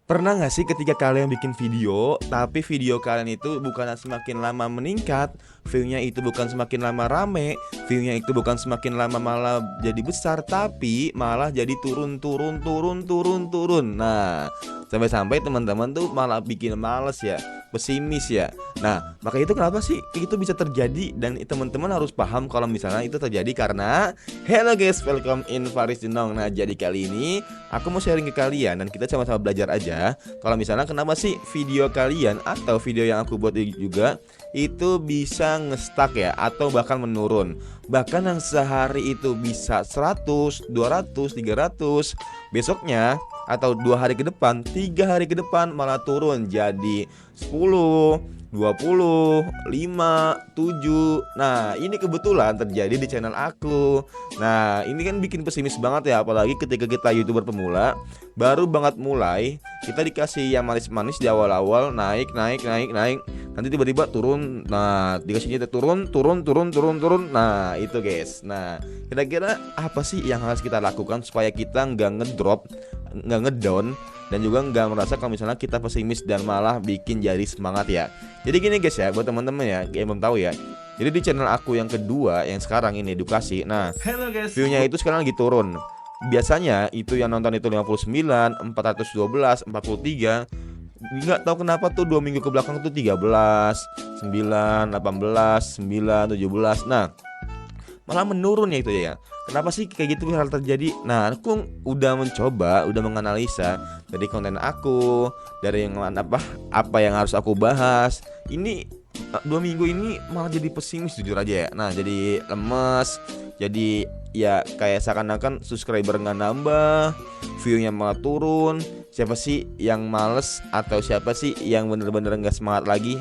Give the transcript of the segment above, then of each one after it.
Pernah nggak sih ketika kalian bikin video, tapi video kalian itu bukan semakin lama meningkat, view-nya itu bukan semakin lama rame, view-nya itu bukan semakin lama malah jadi besar, tapi malah jadi turun. Nah, sampai-sampai teman-teman tuh malah bikin males ya, pesimis ya. Nah, maka itu kenapa sih itu bisa terjadi, dan teman-teman harus paham kalau misalnya itu terjadi karena hello guys, welcome in Faris Jenong. Nah, jadi kali ini aku mau sharing ke kalian dan kita sama-sama belajar aja. Kalau misalnya kenapa sih video kalian atau video yang aku buat juga itu bisa nge-stuck ya, atau bahkan menurun. Bahkan yang sehari itu bisa 100, 200, 300, besoknya atau 2 hari ke depan, 3 hari ke depan malah turun jadi 10, 20, 5, 7. Nah, ini kebetulan terjadi di channel aku. Nah, ini kan bikin pesimis banget ya, apalagi ketika kita YouTuber pemula, baru banget mulai, kita dikasih yang manis-manis di awal-awal, naik. Nanti tiba-tiba turun. Nah, dikasihnya turun. Nah, itu guys. Nah, kira-kira apa sih yang harus kita lakukan supaya kita nggak ngedrop, nggak ngedown, dan juga nggak merasa kalau misalnya kita pesimis dan malah bikin jadi semangat ya. Jadi gini guys ya, buat teman-teman ya yang belum tahu ya. Jadi di channel aku yang kedua yang sekarang ini edukasi. Nah, Hello guys. view-nya itu sekarang lagi turun. Biasanya itu yang nonton itu 59, 412, 43. Nggak tahu kenapa tuh 2 minggu ke belakang tuh 13, 9, 18, 9, 17. Nah, malah menurun ya itu ya. Kenapa sih kayak gitu hal terjadi? Nah, aku udah mencoba, udah menganalisa dari konten aku, dari yang apa yang harus aku bahas. Ini 2 minggu ini malah jadi pesimis jujur aja ya. Nah, jadi lemes, jadi ya kayak seakan-akan subscriber nggak nambah, view-nya malah turun. Siapa sih yang males atau siapa sih yang bener-bener nggak semangat lagi?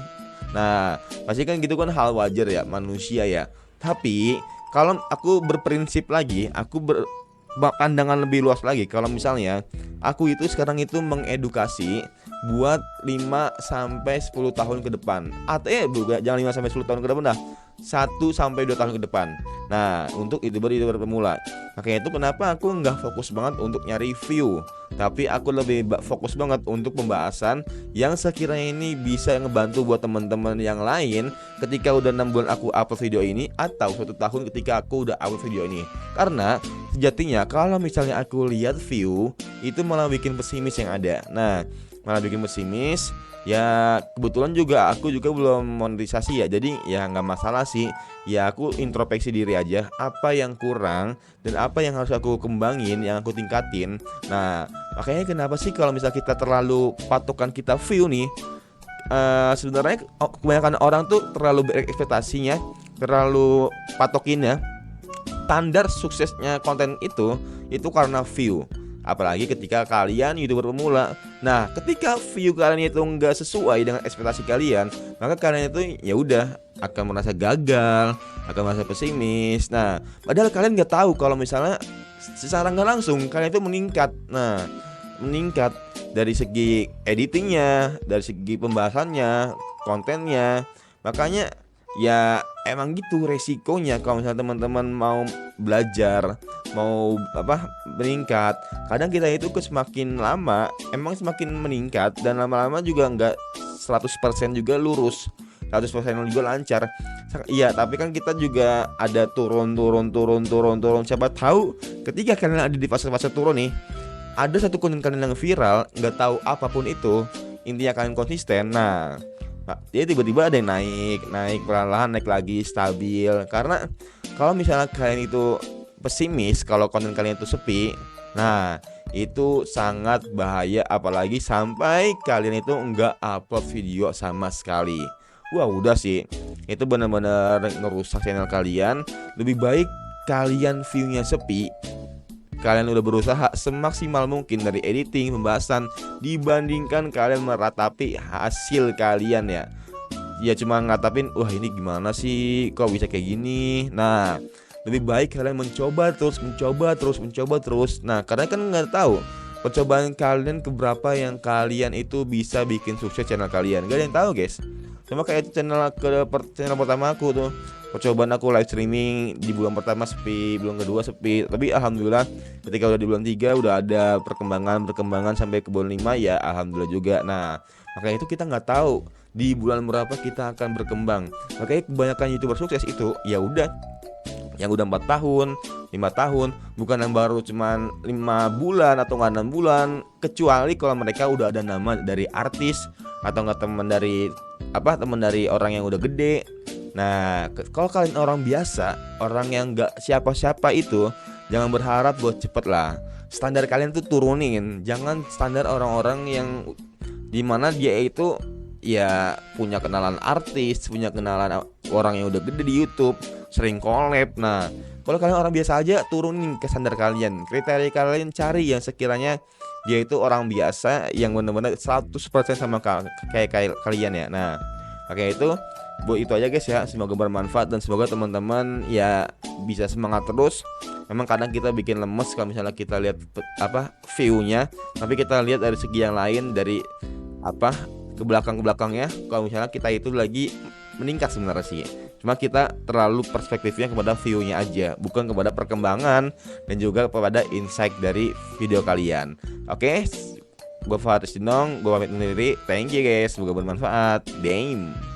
Nah, pasti kan gitu kan hal wajar ya, manusia ya. Tapi kalau aku berprinsip lagi, aku pandangan lebih luas lagi. Kalau misalnya aku itu sekarang itu mengedukasi buat 5 sampai 10 tahun ke depan. Atau jangan 5 sampai 10 tahun ke depan dah. 1 sampai 2 tahun ke depan. Nah, untuk YouTuber pemula. Makanya itu kenapa aku nggak fokus banget untuk nyari view, tapi aku lebih fokus banget untuk pembahasan yang sekiranya ini bisa ngebantu buat teman-teman yang lain ketika udah 6 bulan aku upload video ini, atau 1 tahun ketika aku udah upload video ini. Karena sejatinya kalau misalnya aku lihat view itu malah bikin pesimis yang ada. Nah, malah bikin pesimis. Ya kebetulan juga aku juga belum monetisasi ya, jadi ya nggak masalah sih. Ya aku introspeksi diri aja, apa yang kurang dan apa yang harus aku kembangin, yang aku tingkatin. Nah, makanya kenapa sih kalau misalnya kita terlalu patokan kita view nih, sebenarnya kebanyakan orang tuh terlalu berekspektasinya, terlalu patokinnya standar suksesnya konten itu karena view. Apalagi ketika kalian YouTuber pemula. Nah, ketika view kalian itu nggak sesuai dengan ekspektasi kalian, maka kalian itu ya udah akan merasa gagal, akan merasa pesimis. Nah, padahal kalian nggak tahu kalau misalnya secara nggak langsung kalian itu meningkat. Nah, meningkat dari segi editingnya, dari segi pembahasannya, kontennya. Makanya ya emang gitu resikonya kalau misalnya teman-teman mau belajar, mau meningkat. Kadang kita itu semakin lama emang semakin meningkat, dan lama-lama juga nggak 100% juga lurus, 100% juga lancar. Iya, tapi kan kita juga ada turun. Siapa tahu ketika kalian ada di fase-fase turun nih, ada satu konten kalian yang viral, nggak tahu apapun itu, intinya kalian konsisten. Nah, dia tiba-tiba ada yang naik perlahan, naik lagi, stabil. Karena kalau misalnya kalian itu pesimis kalau konten kalian itu sepi, nah itu sangat bahaya. Apalagi sampai kalian itu nggak upload video sama sekali. Wah, udah sih, itu benar-benar ngerusak channel kalian. Lebih baik kalian view-nya sepi, kalian udah berusaha semaksimal mungkin dari editing, pembahasan, dibandingkan kalian meratapi hasil kalian ya. Ya cuma ngatapin, wah ini gimana sih, kok bisa kayak gini. Nah, lebih baik kalian mencoba terus. Nah, karena kan nggak tahu percobaan kalian keberapa yang kalian itu bisa bikin sukses channel kalian. Gak ada yang tahu guys. Sama kayak channel pertama aku tuh, percobaan aku live streaming di bulan pertama sepi, bulan kedua sepi, tapi alhamdulillah ketika udah di bulan 3 udah ada perkembangan sampai ke bulan 5 ya alhamdulillah juga. Nah, makanya itu kita nggak tahu di bulan berapa kita akan berkembang. Makanya kebanyakan YouTuber sukses itu ya udah yang udah 4 tahun, 5 tahun, bukan yang baru cuman 5 bulan atau nggak 6 bulan, kecuali kalau mereka udah ada nama dari artis atau nggak teman dari orang yang udah gede. Nah, kalau kalian orang biasa, orang yang nggak siapa-siapa itu, jangan berharap buat cepet lah. Standar kalian tuh turunin, jangan standar orang-orang yang dimana dia itu ya punya kenalan artis, punya kenalan orang yang udah gede di YouTube, sering collab. Nah, kalau kalian orang biasa aja, turunin ke standar kalian. Kriteria kalian cari yang sekiranya dia itu orang biasa yang benar-benar 100% sama kayak kalian ya. Nah, makanya itu buat itu aja guys ya. Semoga bermanfaat dan semoga teman-teman ya bisa semangat terus. Memang kadang kita bikin lemes kalau misalnya kita lihat view-nya, tapi kita lihat dari segi yang lain, dari ke belakangnya. Kalau misalnya kita itu lagi meningkat sebenarnya sih, cuma kita terlalu perspektifnya kepada view-nya aja, bukan kepada perkembangan dan juga kepada insight dari video kalian. Oke, gue Faris Dinong, gue pamit undur diri. Thank you guys, semoga bermanfaat. Damn.